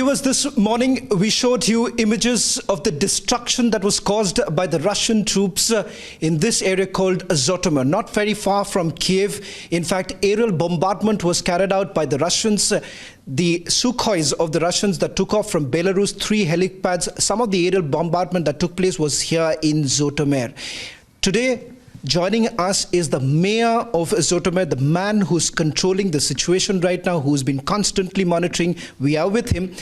Viewers, this morning we showed you images of the destruction that was caused by the Russian troops in this area called Zhytomyr, not very far from Kiev. In fact, aerial bombardment was carried out by the Russians. The Sukhois of the Russians that took off from Belarus, 3 helipads. Some of the aerial bombardment that took place was here in Zhytomyr. Today, joining us is the mayor of Zhytomyr, the man who's controlling the situation right now, who's been constantly monitoring. We are with him.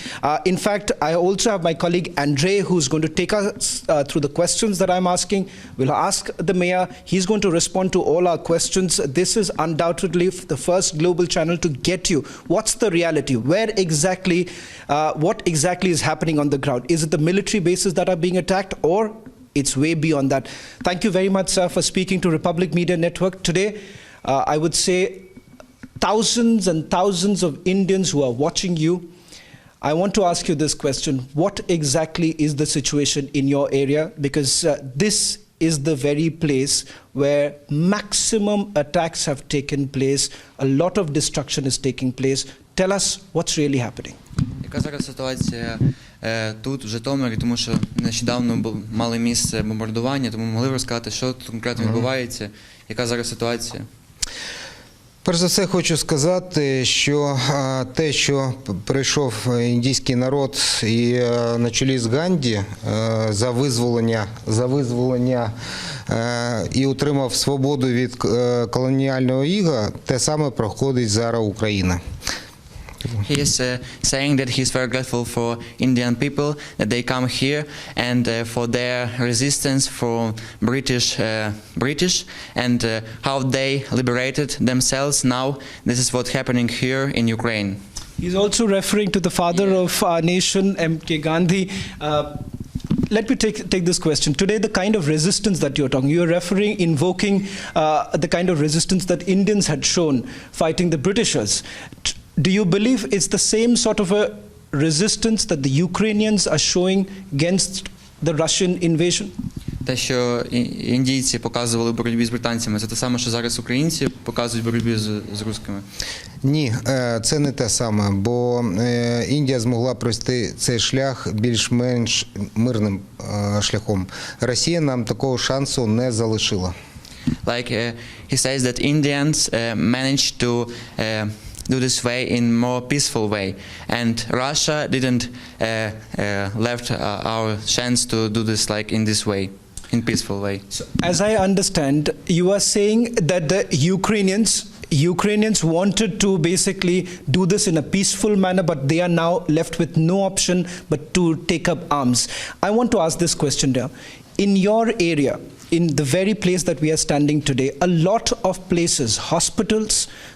In fact, I also have my colleague Andrei, who's going to take us through the questions that I'm asking. We'll ask the mayor. He's going to respond to all our questions. This is undoubtedly the first global channel to get you. What's the reality? Where exactly, what exactly is happening on the ground? Is it the military bases that are being attacked, or it's way beyond that? Thank you very much, sir, for speaking to Republic Media Network. Today, I would say thousands and thousands of Indians who are watching you. I want to ask you this question. What exactly is the situation in your area? Because this is the very place where maximum attacks have taken place. A lot of destruction is taking place. Tell us what's really happening. Яка зараз ситуація тут, в Житомирі, тому що нещодавно мали місце бомбардування, тому могли б розказати, що тут конкретно відбувається, яка зараз ситуація? Перш за все хочу сказати, що те, що прийшов індійський народ і на чолі з Ганді за визволення і отримав свободу від колоніального іга, те саме проходить зараз Україна. He is saying that he is very grateful for Indian people, that they come here, and for their resistance for British, and how they liberated themselves. Now this is what's happening here in Ukraine. He's also referring to the father of our nation, M.K. Gandhi. Let me take this question. Today, the kind of resistance that you're talking, you're invoking the kind of resistance that Indians had shown fighting the Britishers. Do you believe it's the same sort of a resistance that the Ukrainians are showing against the Russian invasion? Те, що індійці показували в боротьбі з британцями, це те саме, що зараз українці показують в боротьбі з русскими? Ні, це не те саме, бо Індія змогла пройти цей шлях більш-менш мирним шляхом. Росія нам такого шансу не залишила. Like he says that Indians managed to do this way in more peaceful way, and Russia didn't left our chance to do this like in this way, in peaceful way. So, as I understand, you are saying that the Ukrainians wanted to basically do this in a peaceful manner, but they are now left with no option but to take up arms. I want to ask this question now. In your area, in the very place that we are standing today, a lot of places, hospitals,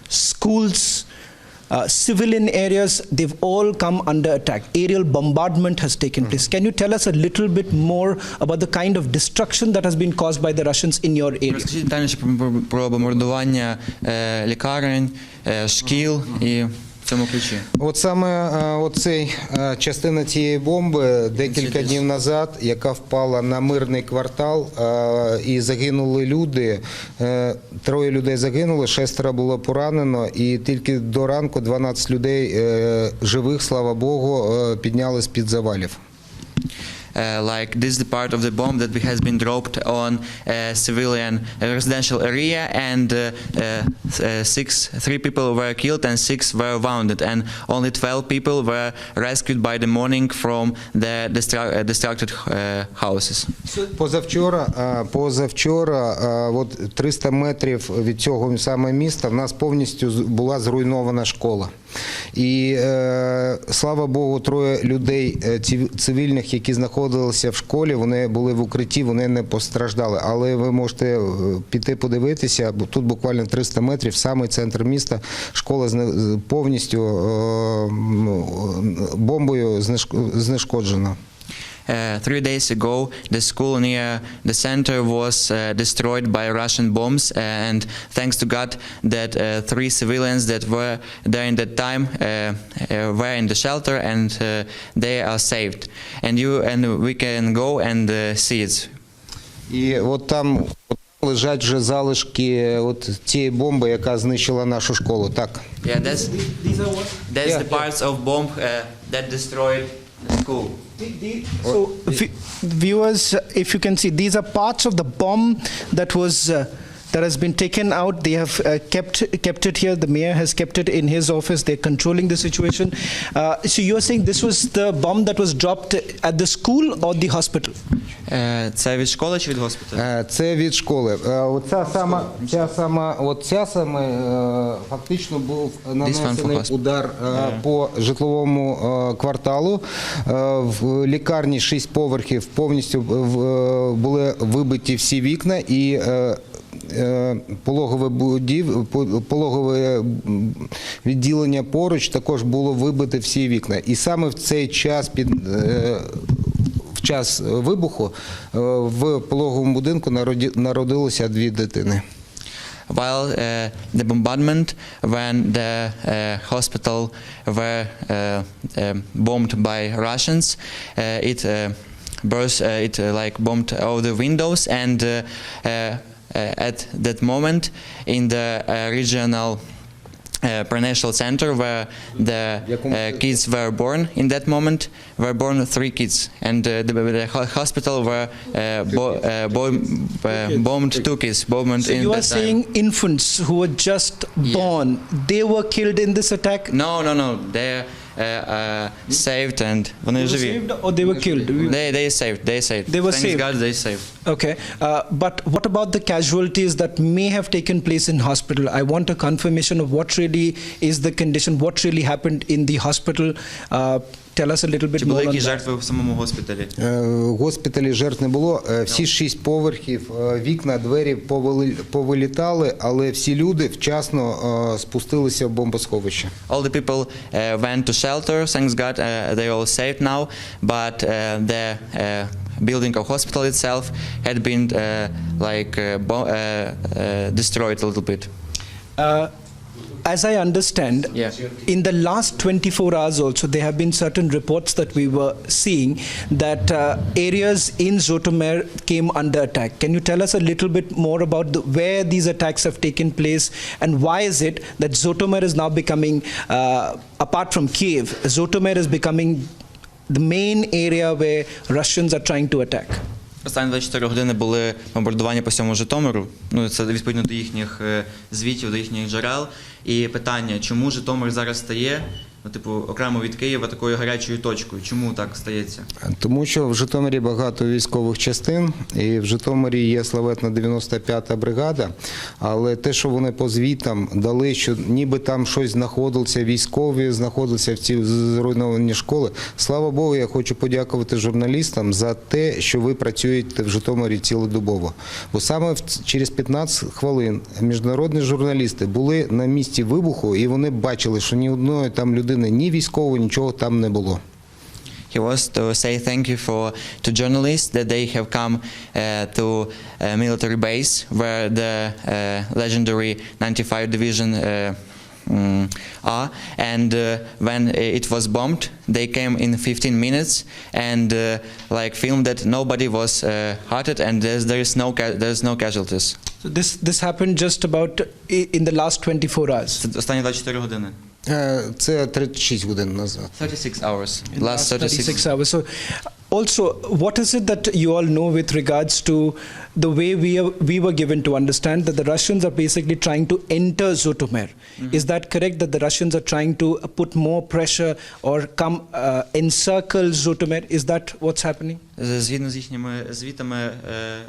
schools, civilian areas, they've all come under attack. Aerial bombardment has taken place. Can you tell us a little bit more about the kind of destruction that has been caused by the Russians in your area? Розкажіть детальніше про бомбардування лікарень, шкіл і в цьому ключі. От саме частина цієї бомби декілька днів назад, яка впала на мирний квартал, і загинули люди, 3 людей загинули, 6 було поранено, і тільки до ранку 12 людей живих, слава Богу, підняли з-під завалів. Like this is the part of the bomb that has been dropped on a civilian residential area, and 3 people were killed and 6 were wounded, and only 12 people were rescued by the morning from the destructed houses. Позавчора, от 300 метрів від цього саме міста, в нас повністю була зруйнована школа. І, слава Богу, 3 людей цивільних, які знаходилися в школі, вони були в укритті, вони не постраждали. Але ви можете піти подивитися, бо тут буквально 300 метрів, самий центр міста, школа повністю бомбою знешкоджена. 3 days ago, the school near the center was destroyed by Russian bombs, and thanks to God that 3 civilians that were there in that time were in the shelter, and they are saved. And we can go and see it. І от там Лежать вже залишки от цієї бомби, яка знищила нашу школу. Так. Yeah, that's Yeah, the parts of bomb that destroyed the school. So, viewers, if you can see, these are parts of the bomb that was that has been taken out. They have kept it here. The mayor has kept it in his office. They're controlling the situation. So you are saying this was the bomb that was dropped at the school or the hospital? Це від школи чи від госпіталю? Це від школи. Ця саме фактично був нанесений удар по житловому кварталу. В лікарні 6 поверхів повністю були вибиті всі вікна і пологове відділення поруч також було вибите всі вікна. І саме в цей час в час вибуху в пологовому будинку народилося 2 дитини. While the bombardment, when the hospital were bombed by Russians, it burst, it like bombed all the windows, and at that moment in the regional prenatal center where the kids were born, in that moment were born 3 kids, and the hospital were bombed 2 kids. Bombed So in you that are saying time. infants who were just born, they were killed in this attack? No. They saved, and вони They were живі. saved or they were killed? They saved. They were Thanks saved. God, they saved. Okay, but what about the casualties that may have taken place in hospital? I want a confirmation of what really is the condition, what really happened in the hospital. Tell us a little bit Чи були more on якісь that. жертви в самому госпіталі? В госпіталі жертв не було. Всі 6 поверхів, вікна, двері повилітали, але всі люди вчасно спустилися в бомбосховище. All the people went to shelter. Thanks God, they all saved now. But the building of hospital itself had been destroyed a little bit. As I understand, Yeah. in the last 24 hours also, there have been certain reports that we were seeing that areas in Zhytomyr came under attack. Can you tell us a little bit more about where these attacks have taken place, and why is it that Zhytomyr is now becoming, apart from Kiev, Zhytomyr is becoming the main area where Russians are trying to attack? Останні 24 години були бомбардування по всьому Житомиру. Ну, це відповідно до їхніх звітів, до їхніх джерел. І питання, чому Житомир зараз стає, окремо від Києва, такою гарячою точкою? Чому так стається? Тому що в Житомирі багато військових частин, і в Житомирі є славетна 95-та бригада, але те, що вони по звітам дали, що ніби там щось знаходилося, військові знаходилися в ці зруйновані школи. Слава Богу, я хочу подякувати журналістам за те, що ви працюєте в Житомирі цілодобово. Бо саме через 15 хвилин міжнародні журналісти були на місці вибуху, і вони бачили, що ні одної там людини, ні військового, нічого там не було. He was to say thank you to journalists that they have come to a military base where the legendary 95 Division are, and when it was bombed, they came in 15 minutes and filmed that nobody was hurted, and there's no casualties. So this happened just about in the last 24 hours. Це останні 24 години. Це 36 годин назад. 36 hours. In last 36 hours. So also, what is it that you all know with regards to the way we were given to understand that the Russians are basically trying to enter Zhytomyr? Is that correct, that the Russians are trying to put more pressure or come encircle Zhytomyr? Is that what's happening? Згідно з їхніми звітами,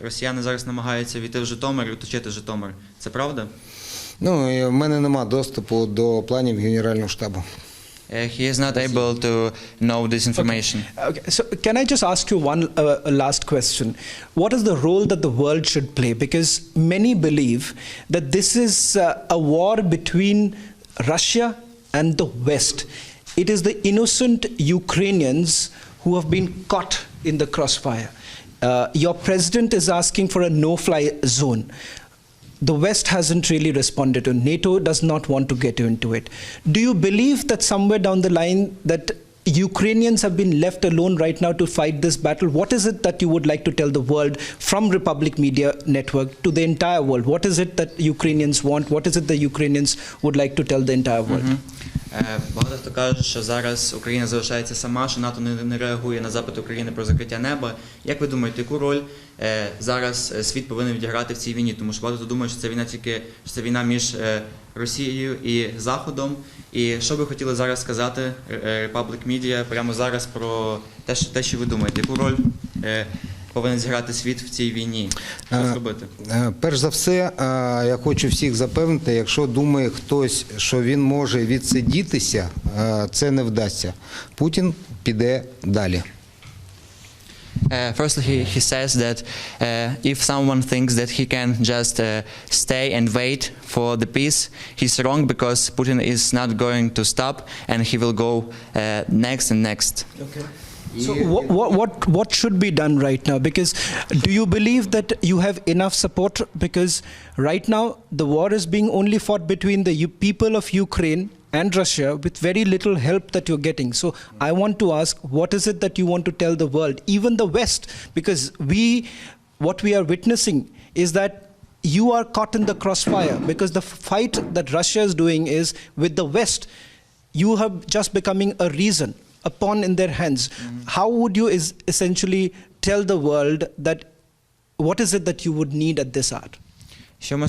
росіяни зараз намагаються війти в Житомир і оточити Житомир. Це правда? Ну, в мене нема доступу до планів Генерального штабу. He is not able to know this information. Okay. So can I just ask you one last question? What is the role that the world should play? Because many believe that this is a war between Russia and the West. It is the innocent Ukrainians who have been caught in the crossfire. Your president is asking for a no-fly zone. The West hasn't really responded to. NATO does not want to get into it. Do you believe that somewhere down the line that Ukrainians have been left alone right now to fight this battle. What is it that you would like to tell the world from Republic Media Network to the entire world? What is it that Ukrainians want? What is it the Ukrainians would like to tell the entire world? Багато хто каже, що зараз Україна залишається сама, що НАТО не реагує на запит України про закриття неба. Як ви думаєте, яку роль зараз світ повинен відіграти в цій війні? Тому що багато хто думає, що це війна між Росією і Заходом. І що ви хотіли зараз сказати Republic Media прямо зараз про те, що ви думаєте? Яку роль повинен зіграти світ в цій війні? Що зробити? Перш за все, я хочу всіх запевнити, якщо думає хтось, що він може відсидітися, це не вдасться. Путін піде далі. Firstly, he says that if someone thinks that he can just stay and wait for the peace, he's wrong, because Putin is not going to stop and he will go next and next. Okay. So what should be done right now? Because do you believe that you have enough support? Because right now the war is being only fought between the people of Ukraine and Russia with very little help that you're getting. So I want to ask, what is it that you want to tell the world, even the West? Because what we are witnessing is that you are caught in the crossfire, because the fight that Russia is doing is with the West. You have just becoming a reason, a pawn in their hands. How would you essentially tell the world that what is it that you would need at this hour? Що ми